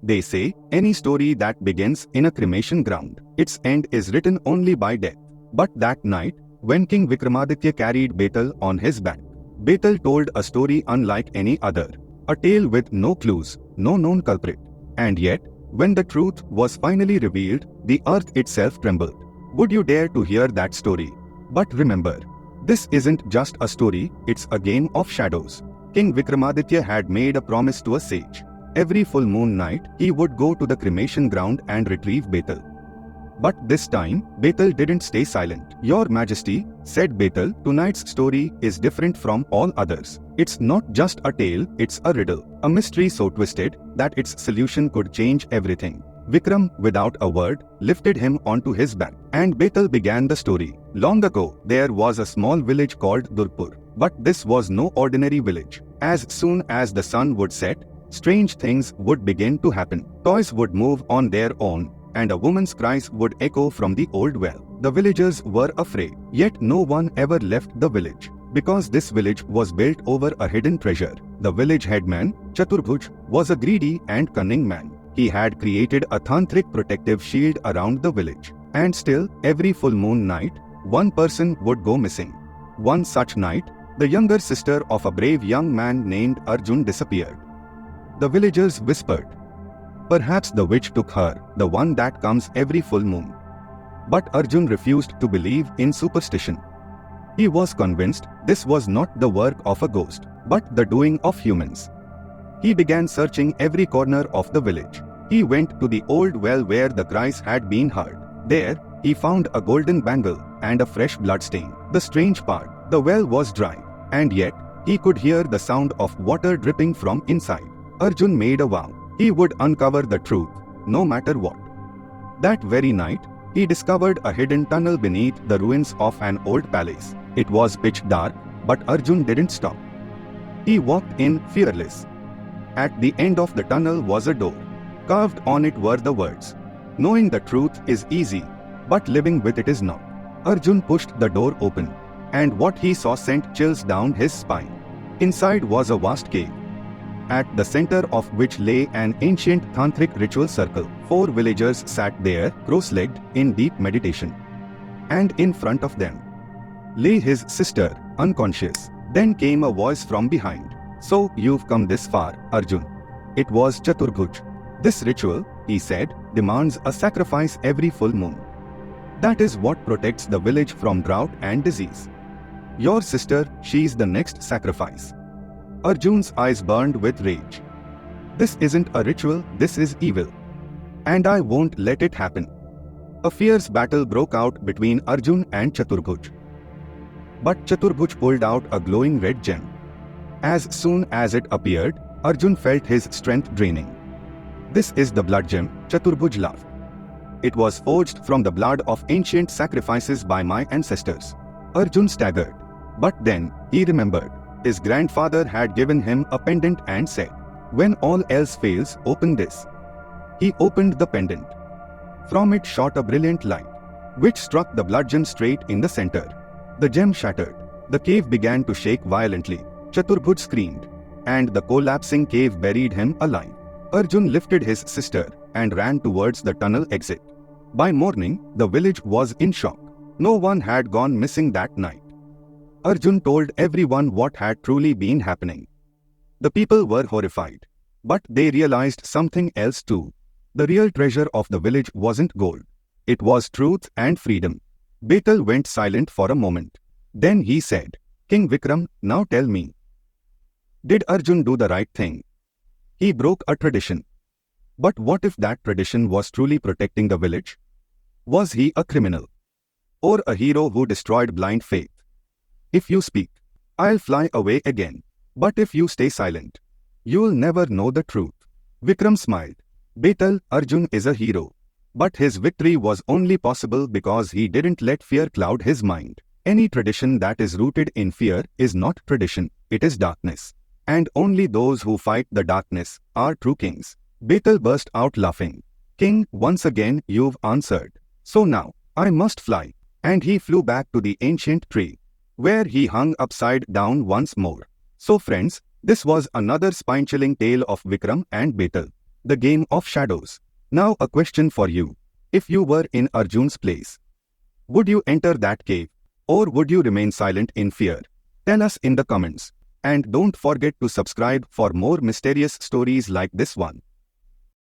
They say, any story that begins in a cremation ground, its end is written only by death. But that night, when King Vikramaditya carried Betal on his back, Betal told a story unlike any other. A tale with no clues, no known culprit. And yet, when the truth was finally revealed, the earth itself trembled. Would you dare to hear that story? But remember, this isn't just a story, it's a game of shadows. King Vikramaditya had made a promise to a sage. Every full moon night, he would go to the cremation ground and retrieve Betal. But this time, Betal didn't stay silent. Your Majesty, said Betal, tonight's story is different from all others. It's not just a tale, it's a riddle. A mystery so twisted that its solution could change everything. Vikram, without a word, lifted him onto his back, and Betal began the story. Long ago, there was a small village called Durpur. But this was no ordinary village. As soon as the sun would set, strange things would begin to happen. Toys would move on their own, and a woman's cries would echo from the old well. The villagers were afraid, yet no one ever left the village, because this village was built over a hidden treasure. The village headman, Chaturbhuj, was a greedy and cunning man. He had created a tantric protective shield around the village. And still, every full moon night, one person would go missing. One such night, the younger sister of a brave young man named Arjun disappeared. The villagers whispered, "Perhaps the witch took her, the one that comes every full moon." But Arjun refused to believe in superstition. He was convinced this was not the work of a ghost, but the doing of humans. He began searching every corner of the village. He went to the old well where the cries had been heard. There, he found a golden bangle and a fresh bloodstain. The strange part, the well was dry, and yet, he could hear the sound of water dripping from inside. Arjun made a vow. He would uncover the truth, no matter what. That very night, he discovered a hidden tunnel beneath the ruins of an old palace. It was pitch dark, but Arjun didn't stop. He walked in fearless. At the end of the tunnel was a door. Carved on it were the words, "Knowing the truth is easy, but living with it is not." Arjun pushed the door open, and what he saw sent chills down his spine. Inside was a vast cave, at the center of which lay an ancient tantric ritual circle. 4 villagers sat there, cross-legged, in deep meditation. And in front of them lay his sister, unconscious. Then came a voice from behind. "So you've come this far, Arjun." It was Chaturbhuj. "This ritual," he said, "demands a sacrifice every full moon. That is what protects the village from drought and disease. Your sister, she's the next sacrifice." Arjun's eyes burned with rage. "This isn't a ritual, this is evil. And I won't let it happen." A fierce battle broke out between Arjun and Chaturbhuj. But Chaturbhuj pulled out a glowing red gem. As soon as it appeared, Arjun felt his strength draining. "This is the blood gem," Chaturbhuj laughed. "It was forged from the blood of ancient sacrifices by my ancestors." Arjun staggered. But then, he remembered. His grandfather had given him a pendant and said, "When all else fails, open this." He opened the pendant. From it shot a brilliant light, which struck the blood gem straight in the center. The gem shattered. The cave began to shake violently. Chaturbhuj screamed, and the collapsing cave buried him alive. Arjun lifted his sister and ran towards the tunnel exit. By morning, the village was in shock. No one had gone missing that night. Arjun told everyone what had truly been happening. The people were horrified. But they realized something else too. The real treasure of the village wasn't gold. It was truth and freedom. Betal went silent for a moment. Then he said, "King Vikram, now tell me. Did Arjun do the right thing? He broke a tradition. But what if that tradition was truly protecting the village? Was he a criminal? Or a hero who destroyed blind faith? If you speak, I'll fly away again. But if you stay silent, you'll never know the truth." Vikram smiled. "Betal, Arjun is a hero. But his victory was only possible because he didn't let fear cloud his mind. Any tradition that is rooted in fear is not tradition, it is darkness. And only those who fight the darkness are true kings." Betal burst out laughing. "King, once again you've answered. So now, I must fly." And he flew back to the ancient tree, where he hung upside down once more. So friends, this was another spine-chilling tale of Vikram and Betal. The game of shadows. Now a question for you. If you were in Arjun's place, would you enter that cave? Or would you remain silent in fear? Tell us in the comments. And don't forget to subscribe for more mysterious stories like this one.